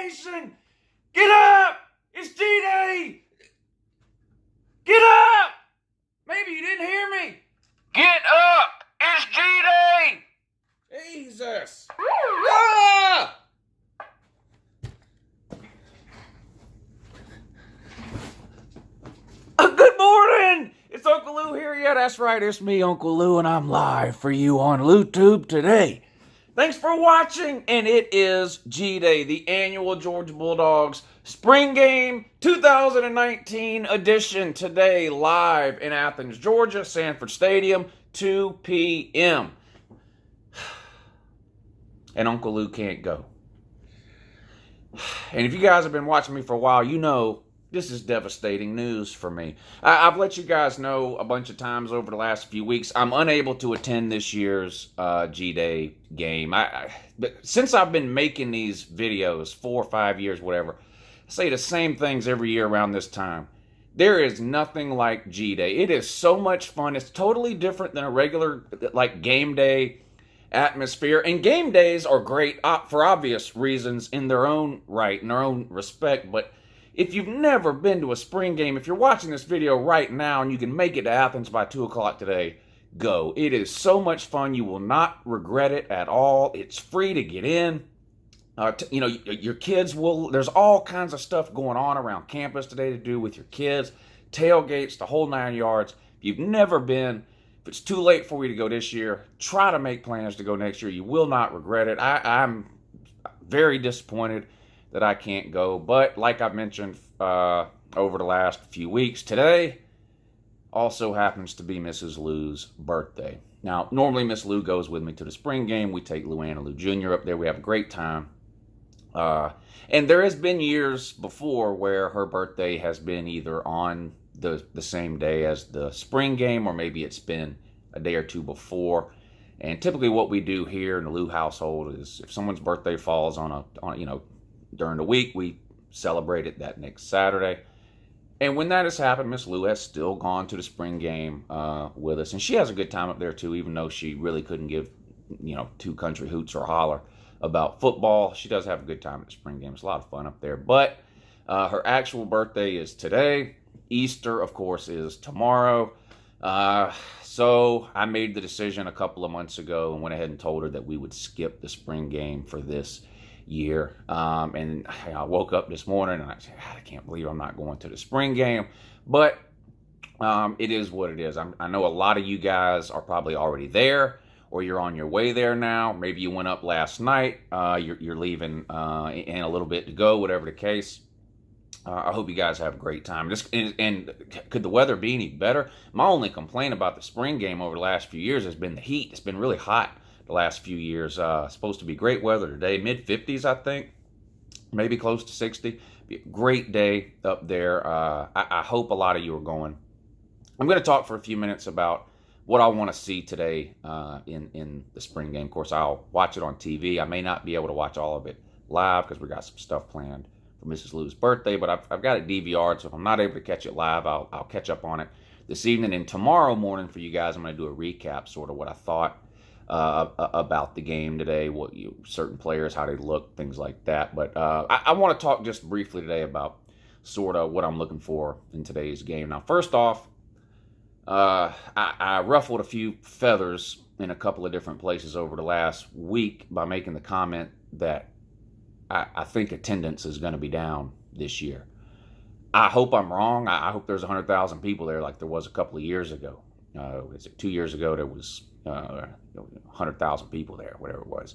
Nation! Get up! It's G-Day! Get up! Maybe you didn't hear me. Get up! It's G-Day! Jesus! Ah! Good morning! It's Uncle Lou here. Yeah, that's right. It's me, Uncle Lou, and I'm live for you on LouTube today. Thanks for watching, and it is G-Day, the annual Georgia Bulldogs Spring Game 2019 edition. Today, live in Athens, Georgia, Sanford Stadium, 2 p.m. And Uncle Lou can't go. And if you guys have been watching me for a while, you know this is devastating news for me. I've let you guys know a bunch of times over the last few weeks, I'm unable to attend this year's G-Day game. But since I've been making these videos, 4 or 5 years, whatever, I say the same things every year around this time. There is nothing like G-Day. It is so much fun. It's totally different than a regular like game day atmosphere. And game days are great for obvious reasons in their own right, in their own respect. But if you've never been to a spring game, if you're watching this video right now and you can make it to Athens by 2 o'clock today, go. It is so much fun. You will not regret it at all. It's free to get in. Your kids will, there's all kinds of stuff going on around campus today to do with your kids. Tailgates, the whole 9 yards. If you've never been, if it's too late for you to go this year, try to make plans to go next year. You will not regret it. I'm very disappointed that I can't go, but like I've mentioned over the last few weeks, today also happens to be Mrs. Lou's birthday. Now, normally Miss Lou goes with me to the spring game. We take Luanna Lou Jr. up there. We have a great time. And there has been years before where her birthday has been either on the same day as the spring game, or maybe it's been a day or two before. And typically what we do here in the Lou household is if someone's birthday falls on during the week, we celebrate it that next Saturday. And when that has happened, Miss Lou has still gone to the spring game with us. And she has a good time up there, too, even though she really couldn't give, two country hoots or holler about football. She does have a good time at the spring game. It's a lot of fun up there. But her actual birthday is today. Easter, of course, is tomorrow. So I made the decision a couple of months ago and went ahead and told her that we would skip the spring game for this year. And I woke up this morning and I said, I can't believe I'm not going to the spring game. But it is what it is. I know a lot of you guys are probably already there, or you're on your way there now. Maybe you went up last night. You're leaving in a little bit to go, whatever the case. I hope you guys have a great time. And could the weather be any better? My only complaint about the spring game over the last few years has been the heat. It's been really hot the last few years. Supposed to be great weather today, mid-50s, I think, maybe close to 60. Be a great day up there. I hope a lot of you are going. I'm going to talk for a few minutes about what I want to see today in the spring game. Of course, I'll watch it on TV. I may not be able to watch all of it live because we got some stuff planned for Mrs. Lou's birthday, but I've got it DVR'd, so if I'm not able to catch it live, I'll catch up on it this evening. And tomorrow morning for you guys, I'm going to do a recap, sort of what I thought about the game today, certain players, how they look, things like that. But I want to talk just briefly today about sort of what I'm looking for in today's game. Now, first off, I ruffled a few feathers in a couple of different places over the last week by making the comment that I think attendance is going to be down this year. I hope I'm wrong. I hope there's 100,000 people there like there was a couple of years ago. 2 years ago there was 100,000 people there, whatever it was.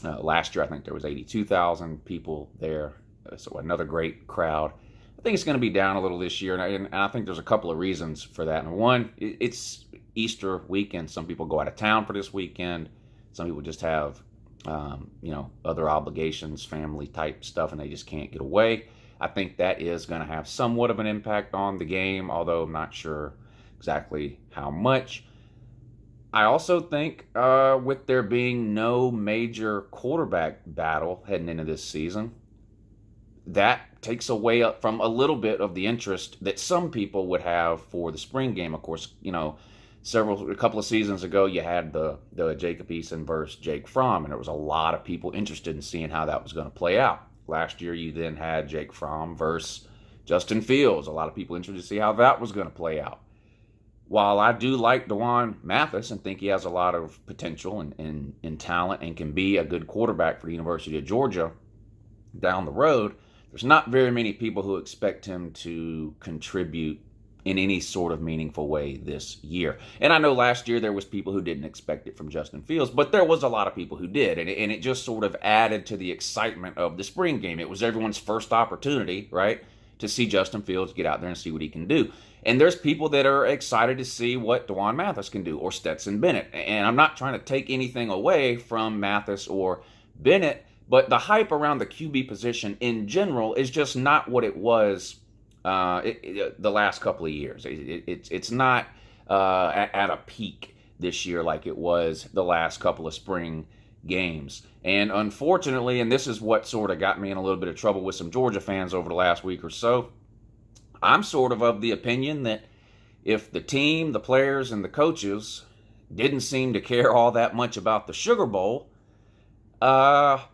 Last year, I think there was 82,000 people there, so another great crowd. I think it's going to be down a little this year, and I think there's a couple of reasons for that. And one, it's Easter weekend. Some people go out of town for this weekend. Some people just have, other obligations, family type stuff, and they just can't get away. I think that is going to have somewhat of an impact on the game, although I'm not sure exactly how much. I also think with there being no major quarterback battle heading into this season, that takes away from a little bit of the interest that some people would have for the spring game. Of course, A couple of seasons ago, you had the Jacob Eason versus Jake Fromm, and there was a lot of people interested in seeing how that was going to play out. Last year, you then had Jake Fromm versus Justin Fields. A lot of people interested to see how that was going to play out. While I do like D'Wan Mathis and think he has a lot of potential and talent and can be a good quarterback for the University of Georgia down the road, there's not very many people who expect him to contribute in any sort of meaningful way this year. And I know last year there was people who didn't expect it from Justin Fields, but there was a lot of people who did, and it just sort of added to the excitement of the spring game. It was everyone's first opportunity, right, to see Justin Fields get out there and see what he can do. And there's people that are excited to see what D'Wan Mathis can do, or Stetson Bennett. And I'm not trying to take anything away from Mathis or Bennett, but the hype around the QB position in general is just not what it was the last couple of years. It's not at a peak this year like it was the last couple of spring games. And unfortunately, and this is what sort of got me in a little bit of trouble with some Georgia fans over the last week or so, I'm sort of the opinion that if the team, the players, and the coaches didn't seem to care all that much about the Sugar Bowl, how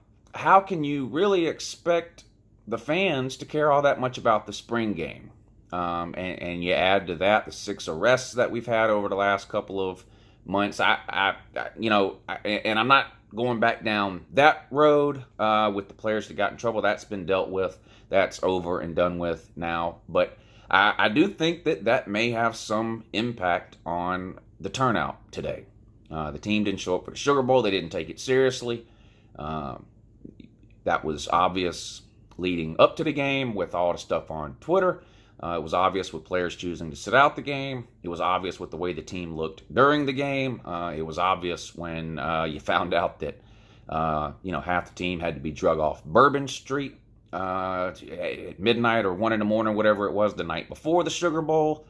can you really expect the fans to care all that much about the spring game? And you add to that the 6 arrests that we've had over the last couple of months. And I'm not going back down that road with the players that got in trouble. That's been dealt with. That's over and done with now. But I do think that may have some impact on the turnout today. The team didn't show up for the Sugar Bowl. They didn't take it seriously. That was obvious leading up to the game with all the stuff on Twitter. It was obvious with players choosing to sit out the game. It was obvious with the way the team looked during the game. It was obvious when you found out that half the team had to be drug off Bourbon Street at midnight or 1 a.m, whatever it was, the night before the Sugar Bowl.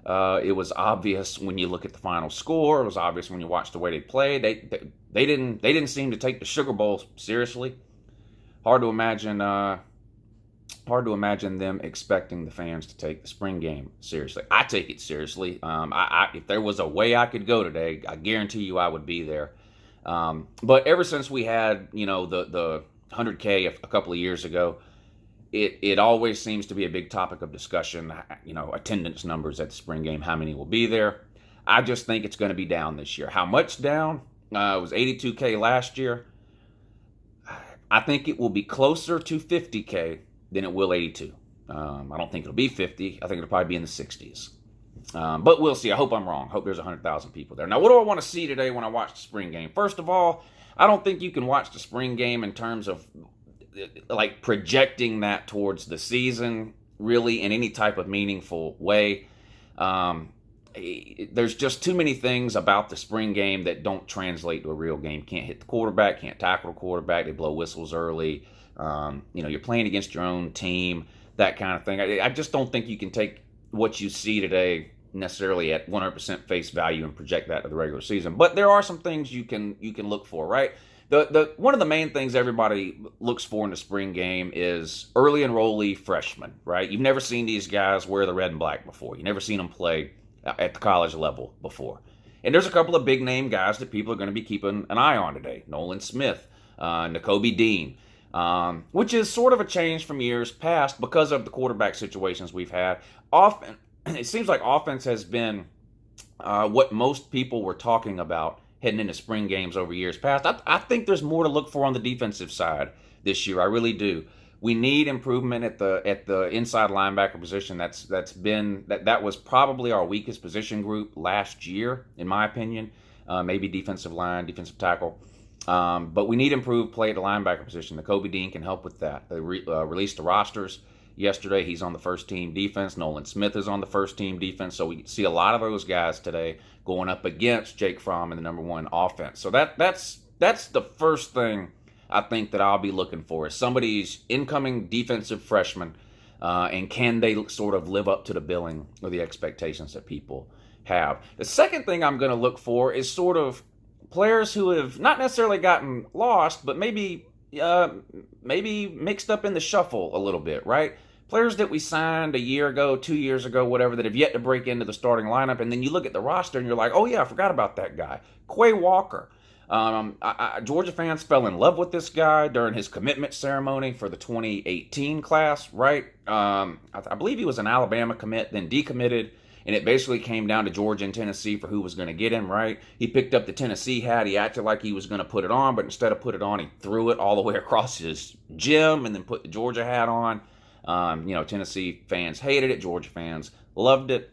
It was obvious when you look at the final score. It was obvious when you watch the way they played. They didn't seem to take the Sugar Bowl seriously. Hard to imagine them expecting the fans to take the spring game seriously. I take it seriously. If there was a way I could go today, I guarantee you I would be there. But ever since we had, the 100K a couple of years ago, it always seems to be a big topic of discussion. Attendance numbers at the spring game, how many will be there. I just think it's going to be down this year. How much down? It was 82K last year. I think it will be closer to 50K than it will 82. I don't think it'll be 50. I think it'll probably be in the 60s. But we'll see. I hope I'm wrong. I hope there's 100,000 people there. Now, what do I want to see today when I watch the spring game? First of all, I don't think you can watch the spring game in terms of like projecting that towards the season really in any type of meaningful way. There's just too many things about the spring game that don't translate to a real game. Can't hit the quarterback, can't tackle the quarterback, they blow whistles early. You're playing against your own team, that kind of thing. I just don't think you can take what you see today necessarily at 100% face value and project that to the regular season. But there are some things you can look for, right? The one of the main things everybody looks for in the spring game is early enrollee freshmen, right? You've never seen these guys wear the red and black before. You've never seen them play at the college level before. And there's a couple of big name guys that people are going to be keeping an eye on today. Nolan Smith, Nakobe Dean, which is sort of a change from years past because of the quarterback situations we've had. Often, it seems like offense has been what most people were talking about heading into spring games over years past. I think there's more to look for on the defensive side this year. I really do. We need improvement at the inside linebacker position. That was probably our weakest position group last year, in my opinion. Maybe defensive line, defensive tackle. But we need improved play at the linebacker position. Nakobe Dean can help with that. They released the rosters yesterday. He's on the first team defense. Nolan Smith is on the first team defense. So we see a lot of those guys today going up against Jake Fromm in the number one offense. So that's the first thing I think that I'll be looking for is somebody's incoming defensive freshman, and can they sort of live up to the billing or the expectations that people have. The second thing I'm going to look for is sort of players who have not necessarily gotten lost, but maybe mixed up in the shuffle a little bit, right? players that we signed a year ago, 2 years ago, whatever, that have yet to break into the starting lineup. And then you look at the roster and you're like, oh yeah, I forgot about that guy. Quay Walker. Georgia fans fell in love with this guy during his commitment ceremony for the 2018 class, right? I believe he was an Alabama commit, then decommitted, and it basically came down to Georgia and Tennessee for who was going to get him, right? He picked up the Tennessee hat. He acted like he was going to put it on, but instead of put it on, he threw it all the way across his gym and then put the Georgia hat on. Tennessee fans hated it. Georgia fans loved it.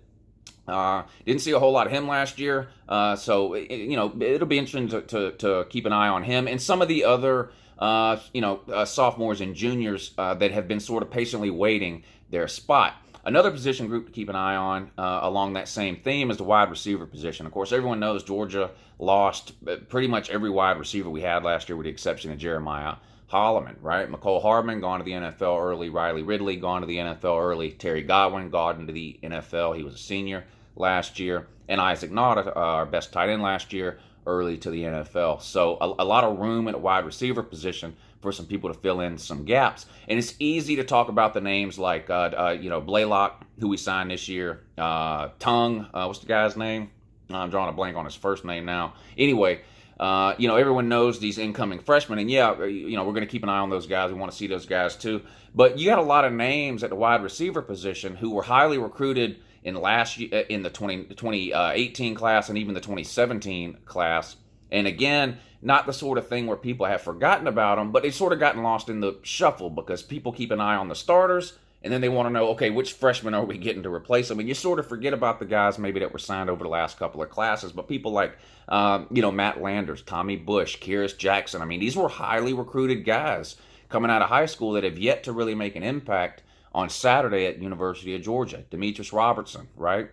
Didn't see a whole lot of him last year, so it'll be interesting to keep an eye on him and some of the other sophomores and juniors that have been sort of patiently waiting their spot. Another position group to keep an eye on along that same theme is the wide receiver position. Of course, everyone knows Georgia lost pretty much every wide receiver we had last year with the exception of Jeremiah Holloman, right? McCole Hardman gone to the NFL early. Riley Ridley gone to the NFL early. Terry Godwin gone into the NFL. He was a senior last year. And Isaac Nada, our best tight end last year, early to the NFL. So a lot of room at a wide receiver position for some people to fill in some gaps. And it's easy to talk about the names like, Blaylock, who we signed this year. Tongue, what's the guy's name? I'm drawing a blank on his first name now. Anyway, everyone knows these incoming freshmen, and we're going to keep an eye on those guys. We want to see those guys too. But you got a lot of names at the wide receiver position who were highly recruited in last year, in the 2018 class and even the 2017 class. And again, not the sort of thing where people have forgotten about them, but they've sort of gotten lost in the shuffle because people keep an eye on the starters, and then they want to know, okay, which freshmen are we getting to replace them? And you sort of forget about the guys maybe that were signed over the last couple of classes, but people like, Matt Landers, Tommy Bush, Kyrus Jackson. I mean, these were highly recruited guys coming out of high school that have yet to really make an impact on Saturday at University of Georgia. Demetris Robertson, right?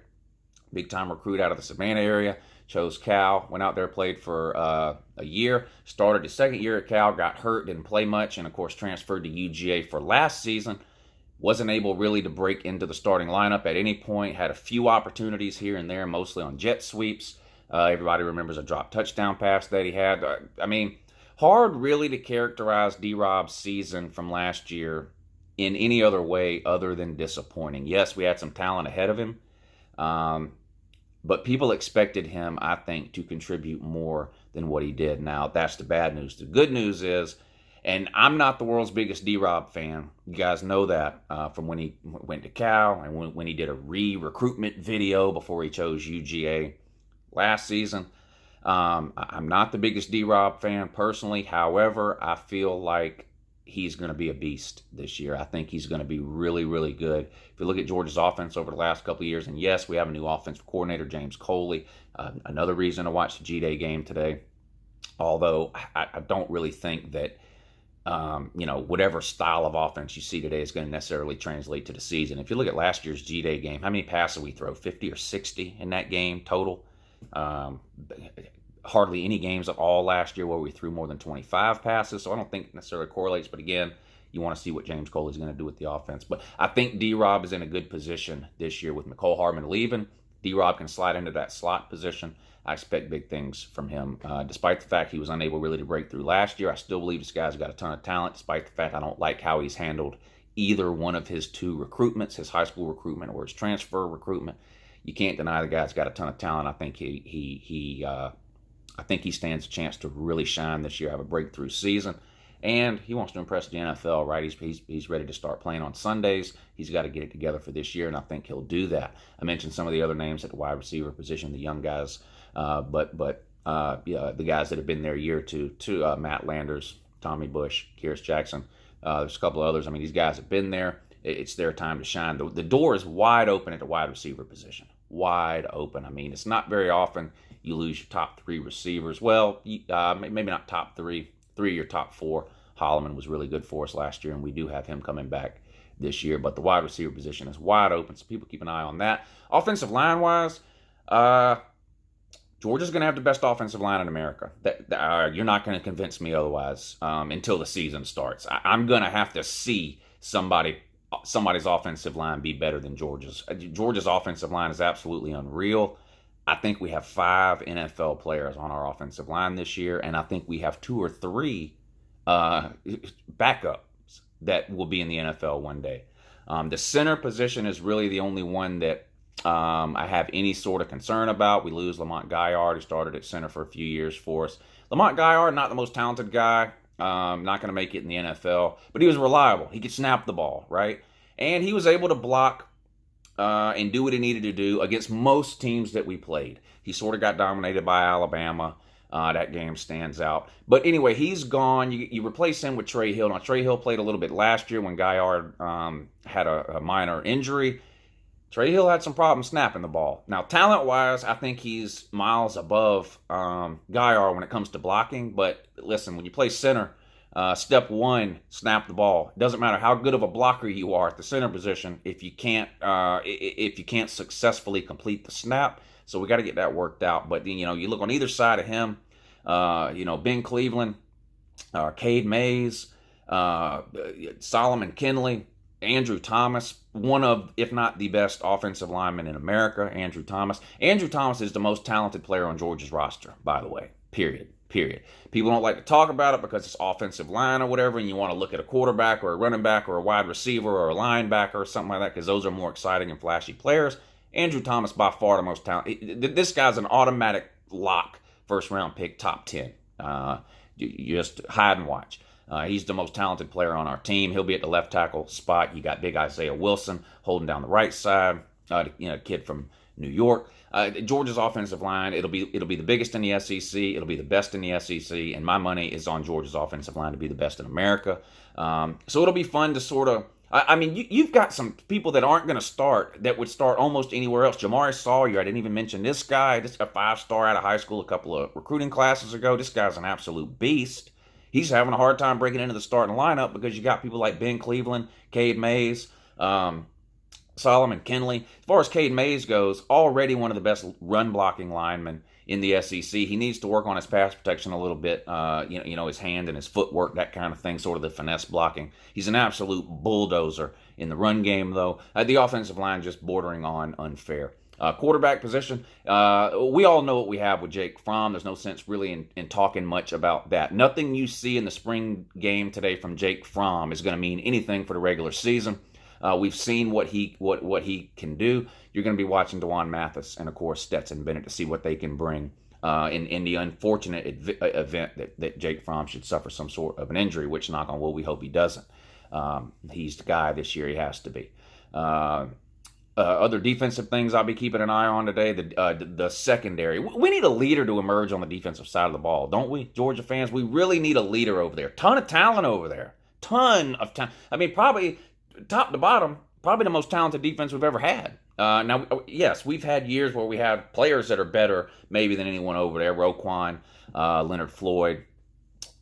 Big-time recruit out of the Savannah area. Chose Cal, went out there, played for a year, started his second year at Cal, got hurt, didn't play much, and of course transferred to UGA for last season. Wasn't able really to break into the starting lineup at any point. Had a few opportunities here and there, mostly on jet sweeps. Everybody remembers a drop touchdown pass that he had. Hard really to characterize D-Rob's season from last year in any other way other than disappointing. Yes, we had some talent ahead of him, but people expected him, I think, to contribute more than what he did. Now, that's the bad news. The good news is, and I'm not the world's biggest D-Rob fan. You guys know that from when he went to Cal and when he did a re-recruitment video before he chose UGA last season. I'm not the biggest D-Rob fan personally. However, I feel like he's going to be a beast this year. I think he's going to be really, really good. If you look at Georgia's offense over the last couple of years, and yes, we have a new offensive coordinator, James Coley. Another reason to watch the G-Day game today. Although I don't really think that, whatever style of offense you see today is going to necessarily translate to the season. If you look at last year's G-Day game, how many passes did we throw? 50 or 60 in that game total? Hardly any games at all last year where we threw more than 25 passes, so I don't think it necessarily correlates, but again, you want to see what James Coley is going to do with the offense. But I think D-Rob is in a good position this year with McCole Hardman leaving. D-Rob can slide into that slot position. I expect big things from him. Despite the fact he was unable really to break through last year, I still believe this guy's got a ton of talent, despite the fact I don't like how he's handled either one of his two recruitments, his high school recruitment or his transfer recruitment. You can't deny the guy's got a ton of talent. I think he stands a chance to really shine this year, have a breakthrough season, and he wants to impress the NFL, right? He's ready to start playing on Sundays. He's got to get it together for this year, and I think he'll do that. I mentioned some of the other names at the wide receiver position, the young guys, but the guys that have been there a year or two, Matt Landers, Tommy Bush, Kyrus Jackson. There's a couple of others. I mean, these guys have been there. It's their time to shine. The door is wide open at the wide receiver position. Wide open. I mean, it's not very often you lose your top three receivers. Well, maybe not top three of your top four. Holloman was really good for us last year, and we do have him coming back this year. But the wide receiver position is wide open, so people keep an eye on that. Offensive line-wise, Georgia's going to have the best offensive line in America. You're not going to convince me otherwise until the season starts. I'm going to have to see somebody's offensive line be better than Georgia's. Georgia's offensive line is absolutely unreal. I think we have 5 NFL players on our offensive line this year, and I think we have 2 or 3 backups that will be in the NFL one day. The center position is really the only one that I have any sort of concern about. We lose Lamont Gaillard, who started at center for a few years for us. Lamont Gaillard, not the most talented guy, not going to make it in the NFL, but he was reliable. He could snap the ball, right? And he was able to block and do what he needed to do against most teams that we played. He sort of got dominated by Alabama. That game stands out. But anyway, he's gone. You replace him with Trey Hill. Now, Trey Hill played a little bit last year when Gaillard had a minor injury. Trey Hill had some problems snapping the ball. Now, talent-wise, I think he's miles above Gaillard when it comes to blocking. But listen, when you play center, step one, snap the ball. It doesn't matter how good of a blocker you are at the center position if you can't successfully complete the snap. So we got to get that worked out. But you look on either side of him. Ben Cleveland, Cade Mays, Solomon Kinley, Andrew Thomas, one of, if not the best offensive lineman in America, Andrew Thomas. Andrew Thomas is the most talented player on Georgia's roster, by the way, period. People don't like to talk about it because it's offensive line or whatever, and you want to look at a quarterback or a running back or a wide receiver or a linebacker or something like that because those are more exciting and flashy players. Andrew Thomas, by far the most talented. This guy's an automatic lock, first-round pick, top 10. You just hide and watch. He's the most talented player on our team. He'll be at the left tackle spot. You got big Isaiah Wilson holding down the right side. Kid from New York. Georgia's offensive line, it'll be the biggest in the SEC. It'll be the best in the SEC, and my money is on Georgia's offensive line to be the best in America. So it'll be fun to sort of. I mean, you've got some people that aren't going to start that would start almost anywhere else. Jamari Sawyer, I didn't even mention this guy. This is a 5-star out of high school a couple of recruiting classes ago. This guy's an absolute beast. He's having a hard time breaking into the starting lineup because you got people like Ben Cleveland, Cade Mays, Solomon Kinley. As far as Cade Mays goes, already one of the best run-blocking linemen in the SEC. He needs to work on his pass protection a little bit, his hand and his footwork, that kind of thing, sort of the finesse blocking. He's an absolute bulldozer in the run game, though. The offensive line just bordering on unfair. Quarterback position, we all know what we have with Jake Fromm. There's no sense really in talking much about that. Nothing you see in the spring game today from Jake Fromm is going to mean anything for the regular season. We've seen what he can do. You're going to be watching DeJuan Mathis and, of course, Stetson Bennett to see what they can bring in the unfortunate event that Jake Fromm should suffer some sort of an injury, which, knock on wood, we hope he doesn't. He's the guy this year. He has to be. Other defensive things I'll be keeping an eye on today, the secondary. We need a leader to emerge on the defensive side of the ball, don't we, Georgia fans? We really need a leader over there. Ton of talent over there. Ton of talent. I mean, probably top to bottom, probably the most talented defense we've ever had. Now, yes, we've had years where we have players that are better maybe than anyone over there. Roquan, Leonard Floyd,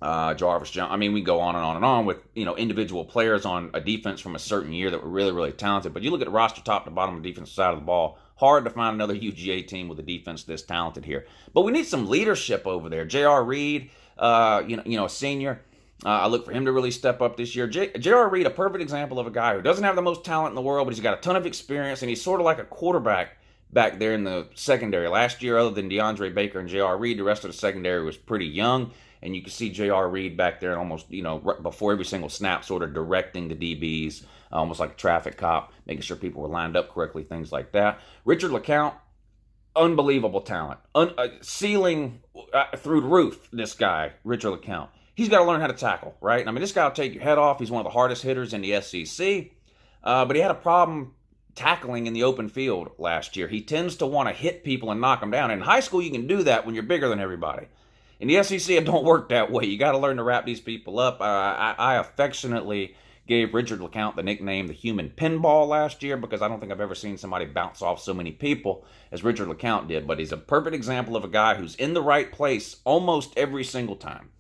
Jarvis Jones. I mean, we go on and on and on with, individual players on a defense from a certain year that were really, really talented. But you look at the roster top to bottom of the defensive side of the ball, hard to find another UGA team with a defense this talented here. But we need some leadership over there. J.R. Reed, a senior. I look for him to really step up this year. J.R. Reed, a perfect example of a guy who doesn't have the most talent in the world, but he's got a ton of experience, and he's sort of like a quarterback back there in the secondary. Last year, other than DeAndre Baker and J.R. Reed, the rest of the secondary was pretty young, and you can see J.R. Reed back there and almost, right before every single snap, sort of directing the DBs, almost like a traffic cop, making sure people were lined up correctly, things like that. Richard LeCounte, unbelievable talent. Ceiling through the roof, this guy, Richard LeCounte. He's got to learn how to tackle, right? I mean, this guy will take your head off. He's one of the hardest hitters in the SEC, but he had a problem tackling in the open field last year. He tends to want to hit people and knock them down. In high school, you can do that when you're bigger than everybody. In the SEC, it don't work that way. You got to learn to wrap these people up. I affectionately gave Richard LeCounte the nickname the human pinball last year because I don't think I've ever seen somebody bounce off so many people as Richard LeCounte did. But he's a perfect example of a guy who's in the right place almost every single time.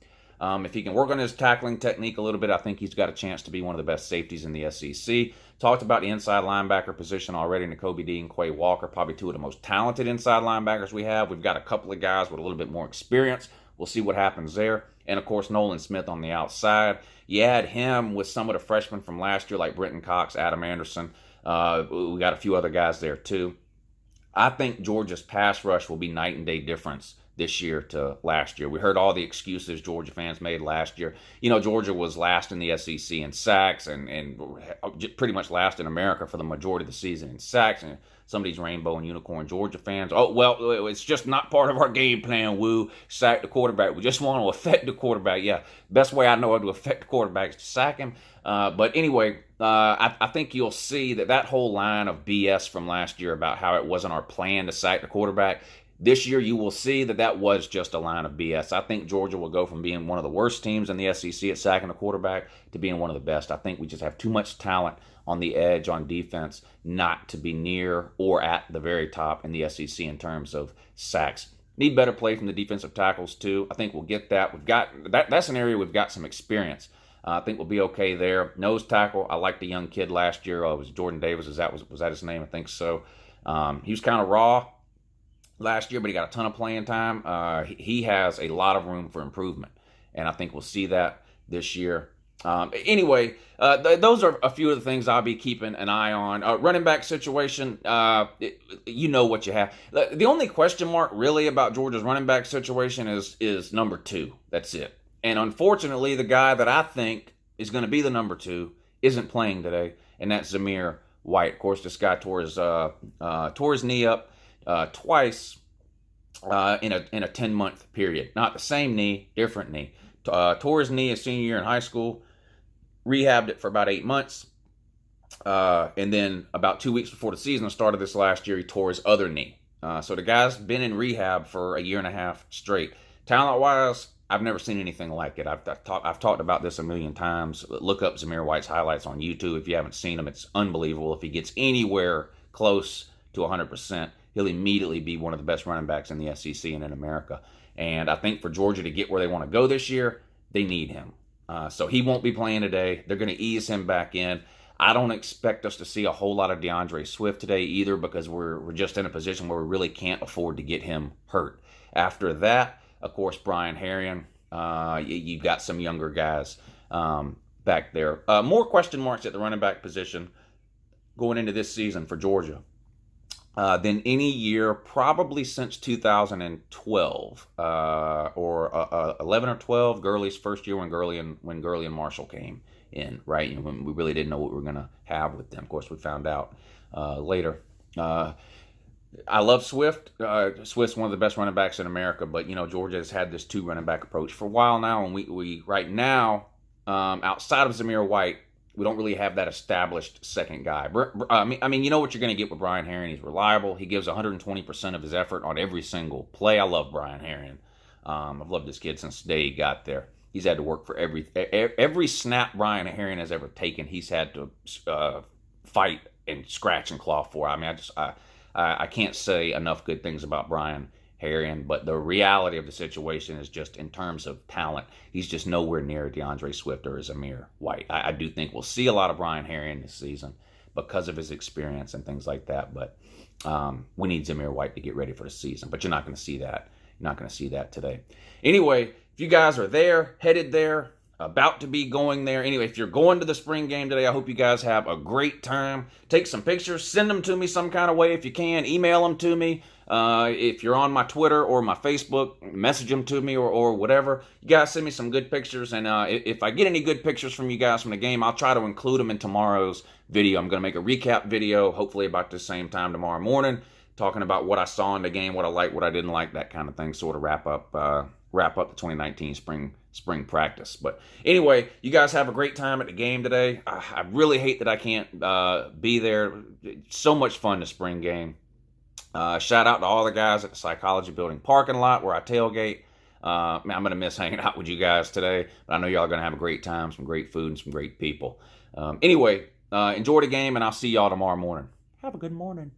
If he can work on his tackling technique a little bit, I think he's got a chance to be one of the best safeties in the SEC. Talked about the inside linebacker position already, Nakobe Dean, Quay Walker, probably two of the most talented inside linebackers we have. We've got a couple of guys with a little bit more experience. We'll see what happens there. And, of course, Nolan Smith on the outside. You add him with some of the freshmen from last year like Brenton Cox, Adam Anderson. We got a few other guys there, too. I think Georgia's pass rush will be night and day difference this year to last year. We heard all the excuses Georgia fans made last year. Georgia was last in the SEC in sacks and pretty much last in America for the majority of the season in sacks. And some of these rainbow and unicorn Georgia fans, oh, well, it's just not part of our game plan, woo, sack the quarterback. We just want to affect the quarterback. Yeah, best way I know how to affect the quarterback is to sack him. But anyway, I think you'll see that whole line of BS from last year about how it wasn't our plan to sack the quarterback, this year you will see that was just a line of BS. I think Georgia will go from being one of the worst teams in the SEC at sacking a quarterback to being one of the best. I think we just have too much talent on the edge on defense not to be near or at the very top in the SEC in terms of sacks. Need better play from the defensive tackles too. I think we'll get that. We've got that's an area we've got some experience. I think we'll be okay there. Nose tackle, I liked the young kid last year. It was Jordan Davis. Was that his name? I think so. He was kind of raw last year, but he got a ton of playing time. He has a lot of room for improvement, and I think we'll see that this year. Anyway, those are a few of the things I'll be keeping an eye on. Running back situation, you know what you have. The only question mark really about Georgia's running back situation is number 2. That's it. And unfortunately, the guy that I think is going to be the number 2 isn't playing today, and that's Zamir White. Of course, this guy tore his knee up twice in a 10-month period. Not the same knee, different knee. Tore his knee his senior year in high school, rehabbed it for about 8 months, and then about 2 weeks before the season started this last year, he tore his other knee. So the guy's been in rehab for a year and a half straight. Talent-wise, I've never seen anything like it. I've talked about this a million times. Look up Zamir White's highlights on YouTube if you haven't seen them. It's unbelievable. If he gets anywhere close to 100%, he'll immediately be one of the best running backs in the SEC and in America. And I think for Georgia to get where they want to go this year, they need him. So he won't be playing today. They're going to ease him back in. I don't expect us to see a whole lot of DeAndre Swift today either, because we're just in a position where we really can't afford to get him hurt. After that, of course, Brian Herrien. You've got some younger guys back there. More question marks at the running back position going into this season for Georgia than any year probably since 2012 or 11 or 12, Gurley's first year when Gurley and Marshall came in, right? When we really didn't know what we were going to have with them. Of course, we found out later. I love Swift. Swift's one of the best running backs in America, but Georgia has had this 2 running back approach for a while now, and we right now, outside of Zamir White, we don't really have that established second guy. I mean, you know what you're going to get with Brian Herrien. He's reliable. He gives 120% of his effort on every single play. I love Brian Herrien. I've loved this kid since the day he got there. He's had to work for every snap Brian Herrien has ever taken. He's had to fight and scratch and claw for. I mean, I can't say enough good things about Brian Herrien, but the reality of the situation is just in terms of talent, he's just nowhere near DeAndre Swift or Zamir White. I do think we'll see a lot of Brian Herrien this season because of his experience and things like that, but we need Zamir White to get ready for the season, but you're not going to see that. You're not going to see that today. Anyway, if you guys are there, headed there, about to be going there. Anyway, if you're going to the spring game today, I hope you guys have a great time. Take some pictures, send them to me some kind of way if you can. Email them to me. If you're on my Twitter or my Facebook, message them to me or whatever. You guys send me some good pictures, and if I get any good pictures from you guys from the game, I'll try to include them in tomorrow's video. I'm going to make a recap video, hopefully about the same time tomorrow morning, talking about what I saw in the game, what I liked, what I didn't like, that kind of thing, sort of wrap up the 2019 spring practice. But anyway, you guys have a great time at the game today. I really hate that I can't be there. It's so much fun, the spring game. Shout out to all the guys at the Psychology Building parking lot where I tailgate. Man, I'm going to miss hanging out with you guys today, but I know y'all are going to have a great time, some great food, and some great people. Anyway, enjoy the game, and I'll see y'all tomorrow morning. Have a good morning.